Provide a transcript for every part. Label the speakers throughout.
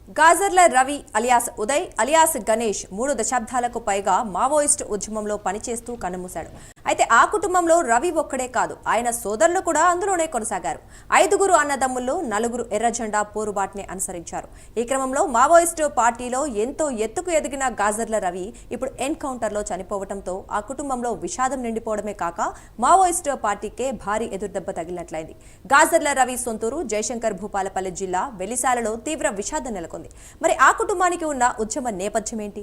Speaker 1: Gajarla Ravi alias Uday alias Ganesh 3 దశాబ్దాలకు పైగా Maoist ఉద్యమంలో పనిచేస్తూ కన్నుమూశాడు. అయితే ఆ కుటుంబంలో రవి ఒక్కడే కాదు, ఆయన సోదరులు కూడా అందులోనే కొనసాగారు. 5గురు అన్నదమ్ముల్లో 4 ఎర్రజెండా పోరుబాటుని అనుసరించారు. ఈ క్రమంలో మావోయిస్టు పార్టీలో ఎంతో ఎత్తుకు ఎదిగిన గాజర్ల రవి ఇప్పుడు ఎన్కౌంటర్లో చనిపోవడంతో ఆ కుటుంబంలో విషాదం నిండిపోవడమే కాక మావోయిస్టు పార్టీకే భారీ ఎదురుదెబ్బ తగిలినట్లయింది. గాజర్ల రవి సొంతూరు జయశంకర్ భూపాలపల్లి జిల్లా వెలిశాలలో తీవ్ర విషాదం నెలకొంది. మరి ఆ కుటుంబానికి ఉన్న ఉద్యమ నేపథ్యం ఏంటి?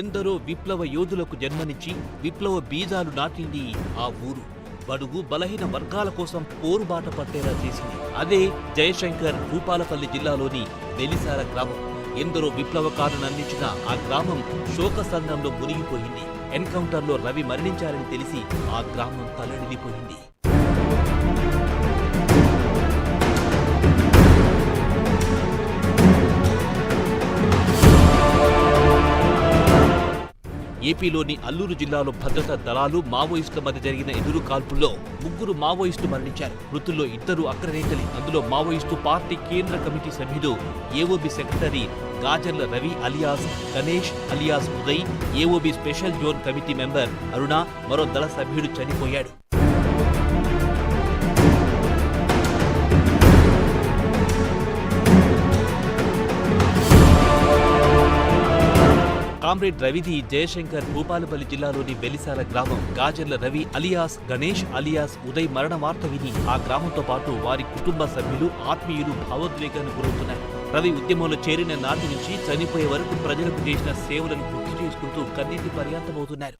Speaker 2: ఎందరో విప్లవ యోధులకు జన్మనిచ్చి విప్లవ బీజాలు నాటింది ఆ ఊరు. బడుగు బలహీన వర్గాల కోసం పోరుబాట పట్టేలా చేసింది అదే జయశంకర్ భూపాలపల్లి జిల్లాలోని వెలిశాల గ్రామం. ఎందరో విప్లవకారులను అందించిన ఆ గ్రామం శోకసంద్రంలో మునిగిపోయింది. ఎన్కౌంటర్లో రవి మరణించారని తెలిసి ఆ గ్రామం తల్లడిల్లిపోయింది. ఏపీలోని అల్లూరు జిల్లాలో భద్రతా దళాలు మావోయిస్టుల మధ్య జరిగిన ఎదురు కాల్పుల్లో 3 మావోయిస్టులు మరణించారు. మృతుల్లో 2 అగ్రనేతలు. అందులో మావోయిస్టు పార్టీ కేంద్ర కమిటీ సభ్యుడు AOB secretary Gajarla Ravi alias Ganesh alias Uday, AOB special zone committee member Aruna, మరో దళ సభ్యుడు చనిపోయాడు. కామ్రేడ్ రవిది జయశంకర్ భూపాలపల్లి జిల్లాలోని వెలిశాల గ్రామం. గాజర్ల రవి అలియాస్ గణేష్ అలియాస్ ఉదయ్ మరణ వార్త విని ఆ గ్రామంతో పాటు వారి కుటుంబ సభ్యులు ఆత్మీయులు భావోద్వేగానికి గురవుతున్నారు. రవి ఉద్యమంలో చేరిన నాటి నుంచి చనిపోయే వరకు ప్రజలకు చేసిన సేవలను గుర్తు చేసుకుంటూ కన్నీటి పర్యాంతమవుతున్నారు.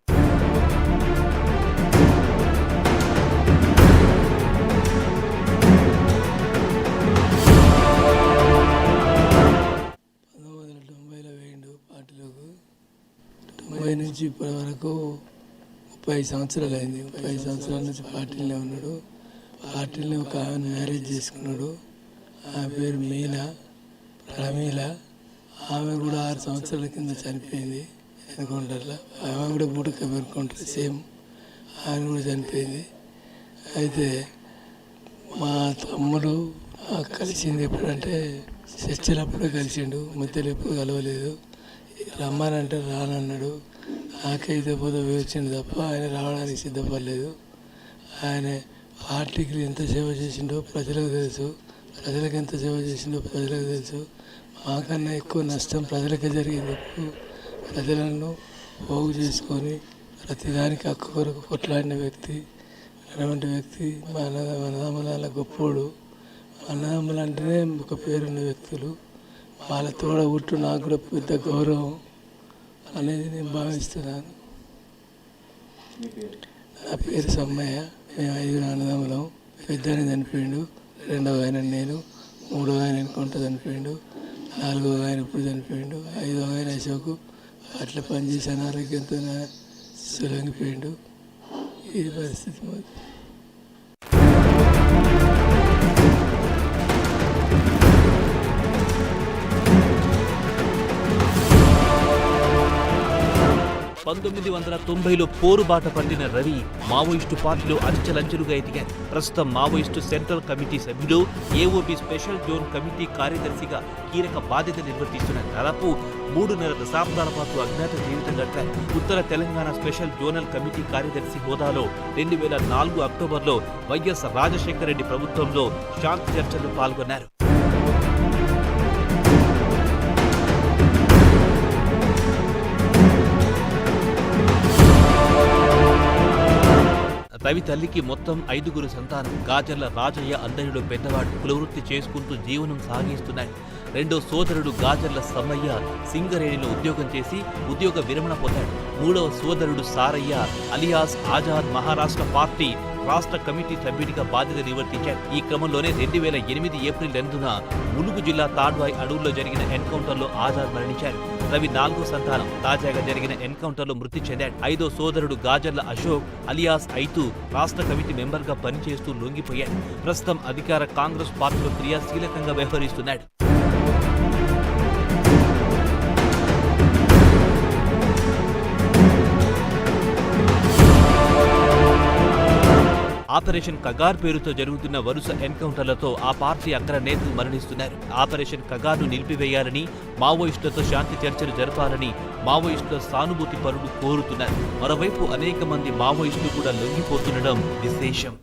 Speaker 3: నుంచి ఇప్పటి వరకు 30 సంవత్సరాలు అయింది. 30 సంవత్సరాల నుంచి పార్టీలో ఉన్నాడు. పార్టీలో ఒక ఆమె మ్యారేజ్ చేసుకున్నాడు. ఆమె పేరు మీనా ప్రమీల. ఆమె కూడా 6 సంవత్సరాల కింద చనిపోయింది ఎన్కౌంటర్లో. ఆమె కూడా బూటక ఎన్కౌంటర్ సేమ్, ఆమె కూడా చనిపోయింది. అయితే మా తమ్ముడు కలిసింది ఎప్పుడంటే చర్చలప్పుడే కలిసిండు, మధ్యలో ఎప్పుడు కలవలేదు. రమ్మానంటే రానన్నాడు. నాకైతే పోతే వచ్చిండు తప్ప ఆయన రావడానికి సిద్ధపడలేదు. ఆయన పార్టీకి ఎంత సేవ చేసిండో ప్రజలకు తెలుసు, ప్రజలకు ఎంత సేవ చేసిండో ప్రజలకు తెలుసు. మాకన్నా ఎక్కువ నష్టం ప్రజలకే జరిగింది. ప్రజలను పోగు చేసుకొని ప్రతిదానికి హక్కు కొరకు కొట్లాడిన వ్యక్తి, అటువంటి వ్యక్తి మా అన్నదమ్ముల గొప్పోడు. అన్నదమ్ములు అంటేనే ఒక పేరున్న వ్యక్తులు. వాళ్ళ తోడ పుట్టు నాకు కూడా పెద్ద గౌరవం అనేది నేను భావిస్తున్నాను. నా పేరు సమ్మయ్య. మేము 5 అన్నదమ్ములం. పెద్దని చనిపోయిండు, 2వ ఆయన నేను, 3వ ఆయన ఎన్కౌంటర్ చనిపోయిండు, 4వ ఆయన ఇప్పుడు చనిపోయిండు, 5వ ఆయన అశోకు అట్లా పనిచేసి అనారోగ్యంతో సులగిపోయిండు. ఈ పరిస్థితి మాది.
Speaker 2: పంతొమ్మిది 1990లో పోరుబాట పట్టిన రవి మావోయిస్టు పార్టీలో అంచెలంచెలుగా ఎదిగారు. ప్రస్తుతం మావోయిస్టు సెంట్రల్ కమిటీ సభ్యుడు, ఏఓబీ స్పెషల్ జోన్ కమిటీ కార్యదర్శిగా కీలక బాధ్యత నిర్వర్తిస్తున్నారు. దాదాపు 3.5 దశాబ్దాల పాటు అజ్ఞాత జీవితం గడిపారు. ఉత్తర తెలంగాణ స్పెషల్ జోనల్ కమిటీ కార్యదర్శి హోదాలో 2004 అక్టోబర్లో వైఎస్ రాజశేఖర రెడ్డి ప్రభుత్వంలో శాంతి చర్చల్లో పాల్గొన్నారు. రవి తల్లికి మొత్తం 5గురు సంతానం. గాజర్ల రాజయ్య అందరిలో పెద్దవాడు. కులవృత్తి చేసుకుంటూ జీవనం సాగిస్తున్నాడు. 2వ సోదరుడు గాజర్ల సమ్మయ్య సింగరేణిలో ఉద్యోగం చేసి ఉద్యోగ విరమణ పొందాడు. 3వ సోదరుడు సారయ్య అలియాస్ ఆజాద్ మహారాష్ట్ర పార్టీ రాష్ట్ర కమిటీ సభ్యుడిగా బాధ్యత నిర్వర్తించాడు. ఈ క్రమంలోనే 2008 ఏప్రిల్ 2న ములుగు జిల్లా తాడ్వాయి అడవుల్లో జరిగిన ఎన్కౌంటర్లో ఆజాద్ మరణించారు. రవి 4వ సంతానం. తాజాగా జరిగిన ఎన్కౌంటర్లో మృతి చెందాడు. 5వ సోదరుడు గాజర్ల అశోక్ అలియాస్ ఐతు రాష్ట్ర కమిటీ మెంబర్గా పనిచేస్తూ లొంగిపోయాడు. ప్రస్తుతం అధికార కాంగ్రెస్ పార్టీలో క్రియాశీలకంగా వ్యవహరిస్తున్నాడు. ఆపరేషన్ కగార్ పేరుతో జరుగుతున్న వరుస ఎన్కౌంటర్లతో ఆ పార్టీ అగ్ర నేతలు మరణిస్తున్నారు. ఆపరేషన్ కగార్ను నిలిపివేయాలని, మావోయిస్టులతో శాంతి చర్చలు జరపాలని మావోయిస్టుల సానుభూతి పరులు కోరుతున్నారు. మరోవైపు అనేక మంది మావోయిస్టులు కూడా లొంగిపోతుండడం విశేషం.